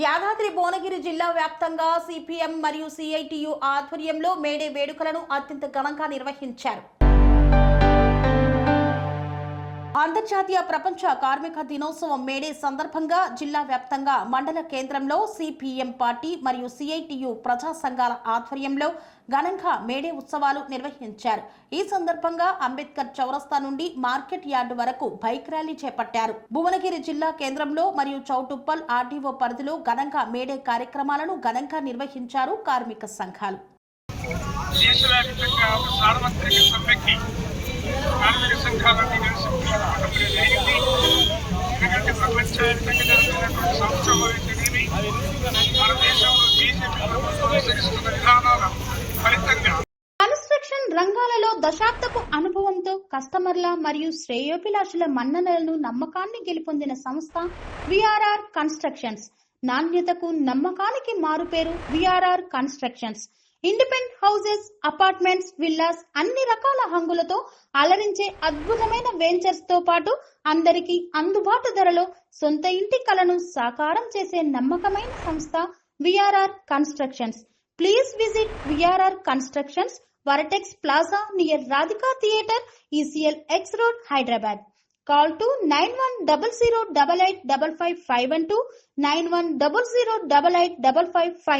యాదాద్రి భువనగిరి జిల్లా వ్యాప్తంగా సిపిఎం మరియు సిఐటియు ఆధ్వర్యంలో మేడే వేడుకలను అత్యంత ఘనంగా నిర్వహించారు. అంతర్జాతీయ ప్రపంచ కార్మిక దినోత్సవం మేడే సందర్భంగా జిల్లా వ్యాప్తంగా మండల కేంద్రంలో సిపిఎం పార్టీ మరియు సిఐటియు ప్రజా సంఘాల ఆధ్వర్యంలో ఘనంగా మేడే ఉత్సవాలు నిర్వహించారు. ఈ సందర్భంగా అంబేద్కర్ చౌరస్తా నుండి మార్కెట్ యార్డు వరకు బైక్ ర్యాలీ చేపట్టారు. భువనగిరి జిల్లా కేంద్రంలో మరియు చౌటుప్పల్ ఆర్డీఓ పరిధిలో ఘనంగా మేడే కార్యక్రమాలను ఘనంగా నిర్వహించారు కార్మిక సంఘాలు. కార్మిక సంఘాలన్నీ కలిసి జరిగింది. ఎందుకంటే ప్రపంచానికి జరుగుతున్నటువంటి సంక్షోభమేమి మన దేశంలో బీజేపీ ప్రభుత్వం అనుసరిస్తున్న విధానాల ఫలితంగా కన్స్ట్రక్షన్ రంగాలలో దశాబ్దపు అనుభవంతో కస్టమర్ల మరియు శ్రేయోభిలాషుల మన్ననలను నమ్మకాన్ని గెలుపొందిన సంస్థ విఆర్ఆర్ కన్స్ట్రక్షన్స్. నాణ్యతకు నమ్మకానికి మారుపేరు VRR constructions. Independent houses, apartments, villas అన్ని రకాల హంగులతో అలరించే అద్భుతమైన వెంచర్స్ తో పాటు అందరికీ అందుబాటు ధరలో సొంత ఇంటి కలను సాకారం చేసే నమ్మకమైన సంస్థ VRR constructions. Please visit VRR constructions, వరటెక్స్ plaza near Radhika theatre, ECL X Road, Hyderabad. Call to 910088555512 9100885555.